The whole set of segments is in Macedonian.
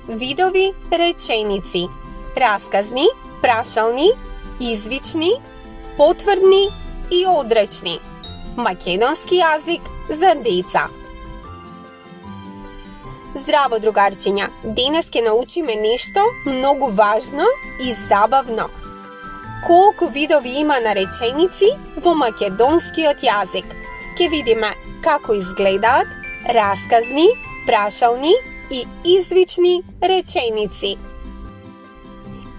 Видови реченици: расказни, прашални, извични, потврдни и одречни. Македонски јазик за деца. Здраво, другарчиња! Денес ќе научиме нешто многу важно и забавно. Колку видови има на реченици во македонскиот јазик? Ќе видиме како изгледаат расказни, прашални и извични реченици.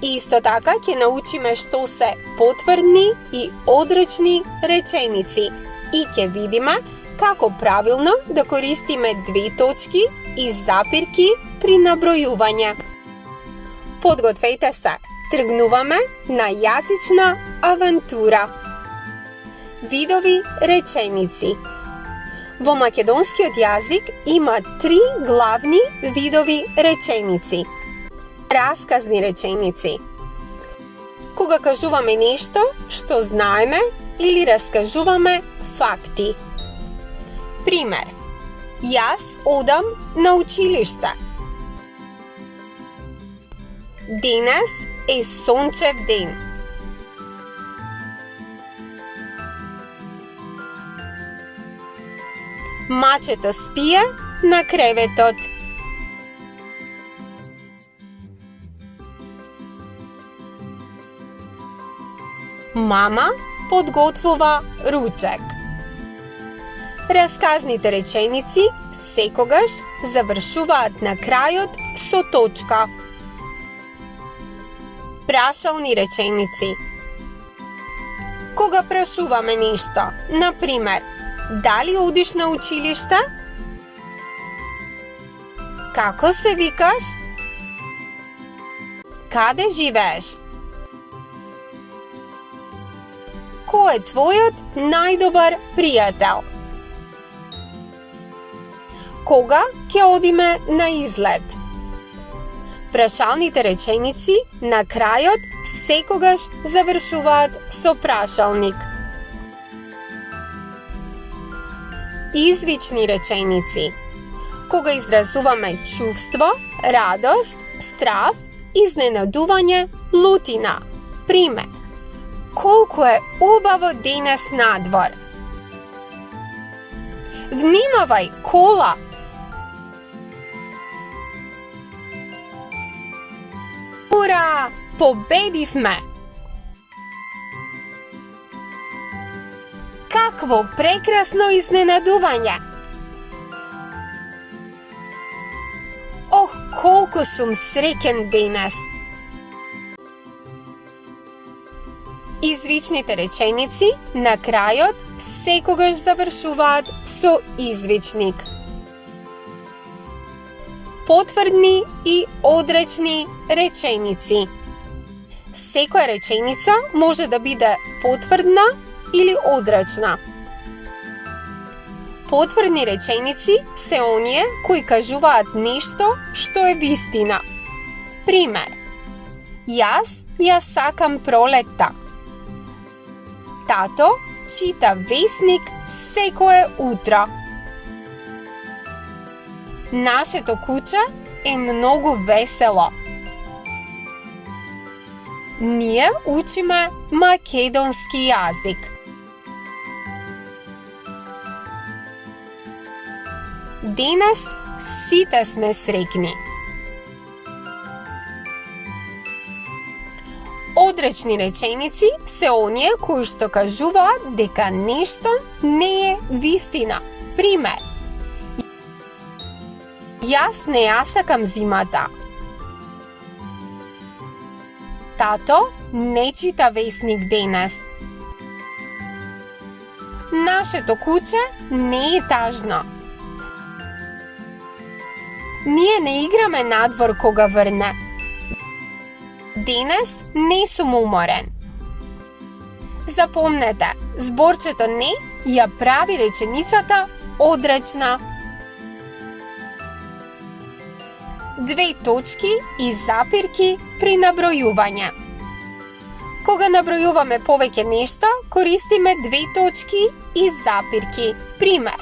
Исто така ќе научиме што се потврдни и одречни реченици и ќе видиме како правилно да користиме две точки и запирки при набројување. Подгответе се, тргнуваме на јазична авантура. Видови реченици. Во македонскиот јазик има три главни видови реченици. Расказни реченици. Кога кажуваме нешто што знаеме или раскажуваме факти. Пример: јас одам на училиште. Денес е сончев ден. Мачето спие на креветот. Мама подготвува ручек. Расказните реченици секогаш завршуваат на крајот со точка. Прашални реченици. Кога прашуваме нешто, например, дали одиш на училиште? Како се викаш? Каде живееш? Кој е твојот најдобар пријател? Кога ќе одиме на излет? Прашалните реченици на крајот секогаш завршуваат со прашалник. Извични реченици. Кога изразуваме чувство, радост, страв, изненадување, лутина. Пример: колку е убаво денес надвор. Внимавај, кола! Ура! Победивме! Какво прекрасно изненадување! Ох, колку сум среќен денес! Извичните реченици на крајот секогаш завршуваат со извичник. Потврдни и одречни реченици. Секоја реченица може да биде потврдна или одречна. Потврдни реченици се оние кои кажуваат нешто што е вистина. Пример: јас ја сакам пролетта. Тато чита весник секое утро. Нашето куче е многу весело. Ние учиме македонски јазик. Денес сите сме среќни. Одречни реченици се оние кои што кажуваат дека нешто не е вистина. Пример: јас не ја сакам зимата. Тато не чита весник денес. Нашето куче не е тажно. Ние не играме надвор кога врне. Денес не сум уморен. Запомнете, зборчето не ја прави реченицата одречна. Две точки и запирки при набројување. Кога набројуваме повеќе нешта, користиме две точки и запирки. Пример: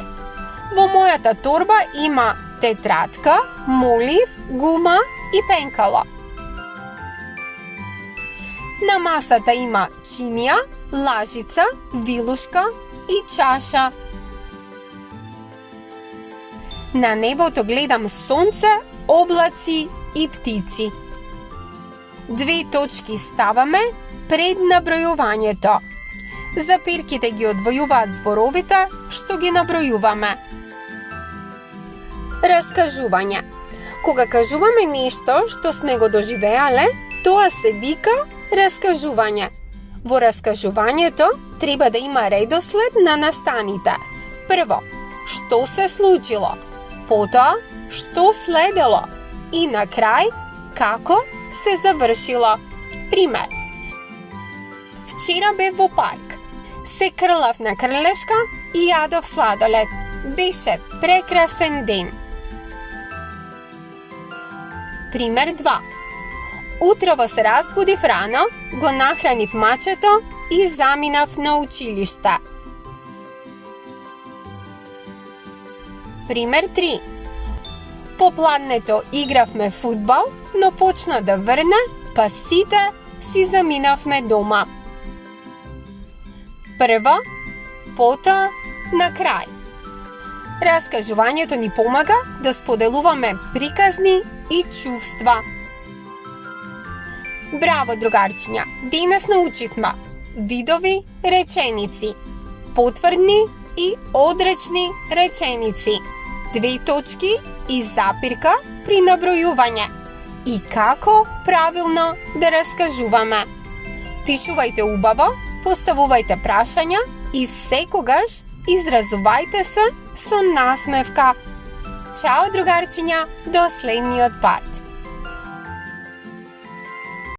во мојата торба има тетрадка, молив, гума и пенкало. На масата има чинија, лажица, вилушка и чаша. На небото гледам сонце, облаци и птици. 2 точки ставаме пред набројувањето. Запирките ги одвојуваат зборовите што ги набројуваме. Раскажување. Кога кажуваме нешто што сме го доживеале, тоа се вика раскажување. Во раскажувањето треба да има редослед на настаните. Прво, што се случило, потоа, што следело и на крај, како се завршило. Пример. Вчера бев во парк. Се крлав на крлешка и јадов сладолед. Беше прекрасен ден. Пример 2. Утрово се разбудив рано, го нахранив мачето и заминав на училиште. Пример 3. Попладнето игравме фудбал, но почна да врне, па сите си заминавме дома. Прво, потоа, на крај. Раскажувањето ни помага да споделуваме приказни и чувства. Браво, другарчиња! Денес научивме видови реченици, потврдни и одречни реченици, 2 точки и запирка при набројување и како правилно да раскажуваме. Пишувајте убаво, поставувајте прашања и секогаш изразувајте се со насмевка. Чао, другарчиња, до следниот пат!